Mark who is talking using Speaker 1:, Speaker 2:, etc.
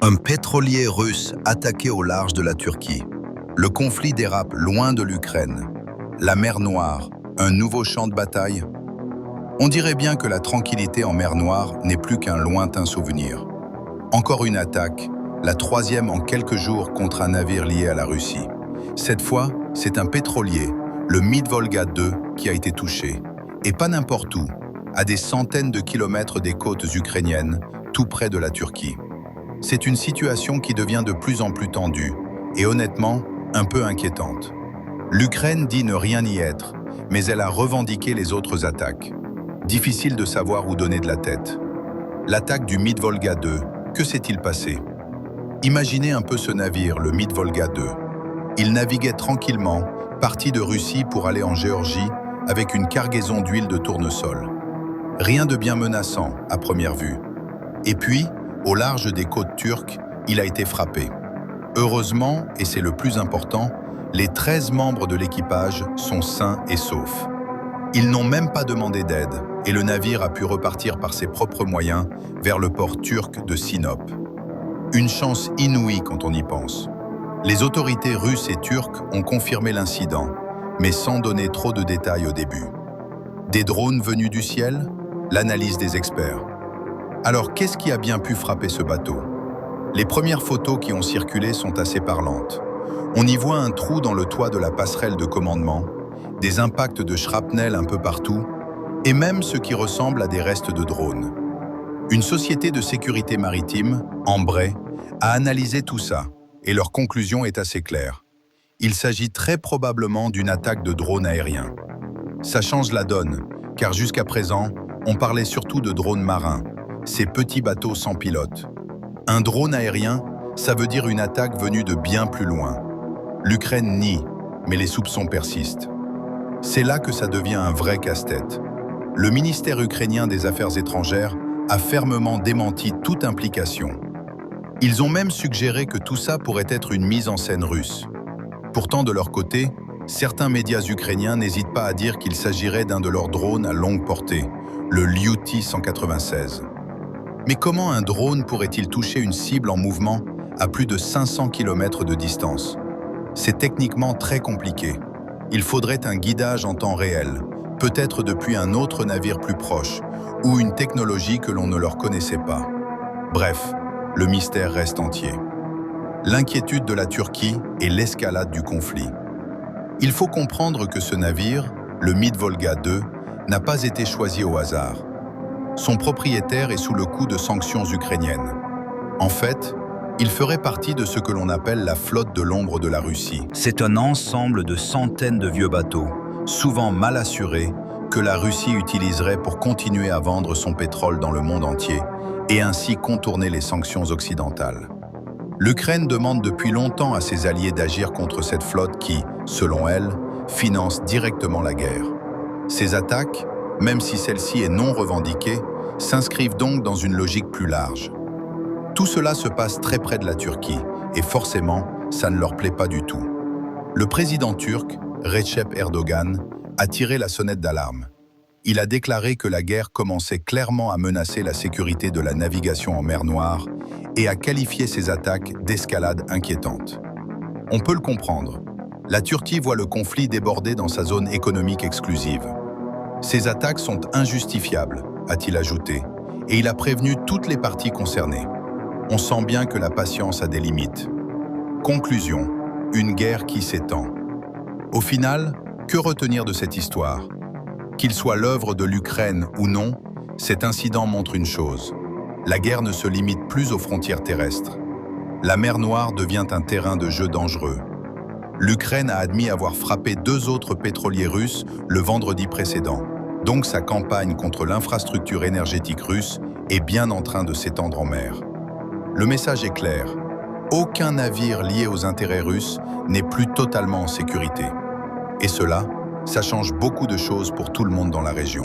Speaker 1: Un pétrolier russe attaqué au large de la Turquie. Le conflit dérape loin de l'Ukraine. La mer Noire, un nouveau champ de bataille. On dirait bien que la tranquillité en mer Noire n'est plus qu'un lointain souvenir. Encore une attaque, la troisième en quelques jours contre un navire lié à la Russie. Cette fois, c'est un pétrolier, le Mid-Volga 2, qui a été touché. Et pas n'importe où, à des centaines de kilomètres des côtes ukrainiennes, tout près de la Turquie. C'est une situation qui devient de plus en plus tendue et honnêtement, un peu inquiétante. L'Ukraine dit ne rien y être, mais elle a revendiqué les autres attaques. Difficile de savoir où donner de la tête. L'attaque du Mid-Volga 2, que s'est-il passé? Imaginez un peu ce navire, le Mid-Volga 2. Il naviguait tranquillement, parti de Russie pour aller en Géorgie, avec une cargaison d'huile de tournesol. Rien de bien menaçant, à première vue. Et puis, au large des côtes turques, il a été frappé. Heureusement, et c'est le plus important, les 13 membres de l'équipage sont sains et saufs. Ils n'ont même pas demandé d'aide, et le navire a pu repartir par ses propres moyens vers le port turc de Sinop. Une chance inouïe quand on y pense. Les autorités russes et turques ont confirmé l'incident, mais sans donner trop de détails au début. Des drones venus du ciel? L'analyse des experts. Alors, qu'est-ce qui a bien pu frapper ce bateau? Les premières photos qui ont circulé sont assez parlantes. On y voit un trou dans le toit de la passerelle de commandement, des impacts de shrapnel un peu partout, et même ce qui ressemble à des restes de drones. Une société de sécurité maritime, Embraer, a analysé tout ça, et leur conclusion est assez claire. Il s'agit très probablement d'une attaque de drones aériens. Ça change la donne, car jusqu'à présent, on parlait surtout de drones marins, ces petits bateaux sans pilote. Un drone aérien, ça veut dire une attaque venue de bien plus loin. L'Ukraine nie, mais les soupçons persistent. C'est là que ça devient un vrai casse-tête. Le ministère ukrainien des Affaires étrangères a fermement démenti toute implication. Ils ont même suggéré que tout ça pourrait être une mise en scène russe. Pourtant, de leur côté, certains médias ukrainiens n'hésitent pas à dire qu'il s'agirait d'un de leurs drones à longue portée, le Lyuty-196. Mais comment un drone pourrait-il toucher une cible en mouvement à plus de 500 km de distance? C'est techniquement très compliqué. Il faudrait un guidage en temps réel, peut-être depuis un autre navire plus proche, ou une technologie que l'on ne leur connaissait pas. Bref, le mystère reste entier. L'inquiétude de la Turquie et l'escalade du conflit. Il faut comprendre que ce navire, le Mid-Volga 2, n'a pas été choisi au hasard. Son propriétaire est sous le coup de sanctions ukrainiennes. En fait, il ferait partie de ce que l'on appelle la flotte de l'ombre de la Russie. C'est un ensemble de centaines de vieux bateaux, souvent mal assurés, que la Russie utiliserait pour continuer à vendre son pétrole dans le monde entier et ainsi contourner les sanctions occidentales. L'Ukraine demande depuis longtemps à ses alliés d'agir contre cette flotte qui, selon elle, finance directement la guerre. Ces attaques, même si celle-ci est non revendiquée, s'inscrivent donc dans une logique plus large. Tout cela se passe très près de la Turquie, et forcément, ça ne leur plaît pas du tout. Le président turc, Recep Erdogan, a tiré la sonnette d'alarme. Il a déclaré que la guerre commençait clairement à menacer la sécurité de la navigation en mer Noire et a qualifié ces attaques d'escalade inquiétante. On peut le comprendre. La Turquie voit le conflit déborder dans sa zone économique exclusive. Ces attaques sont injustifiables, a-t-il ajouté, et il a prévenu toutes les parties concernées. On sent bien que la patience a des limites. Conclusion, une guerre qui s'étend. Au final, que retenir de cette histoire? Qu'il soit l'œuvre de l'Ukraine ou non, cet incident montre une chose. La guerre ne se limite plus aux frontières terrestres. La mer Noire devient un terrain de jeu dangereux. L'Ukraine a admis avoir frappé 2 autres pétroliers russes le vendredi précédent. Donc sa campagne contre l'infrastructure énergétique russe est bien en train de s'étendre en mer. Le message est clair. Aucun navire lié aux intérêts russes n'est plus totalement en sécurité. Et cela, ça change beaucoup de choses pour tout le monde dans la région.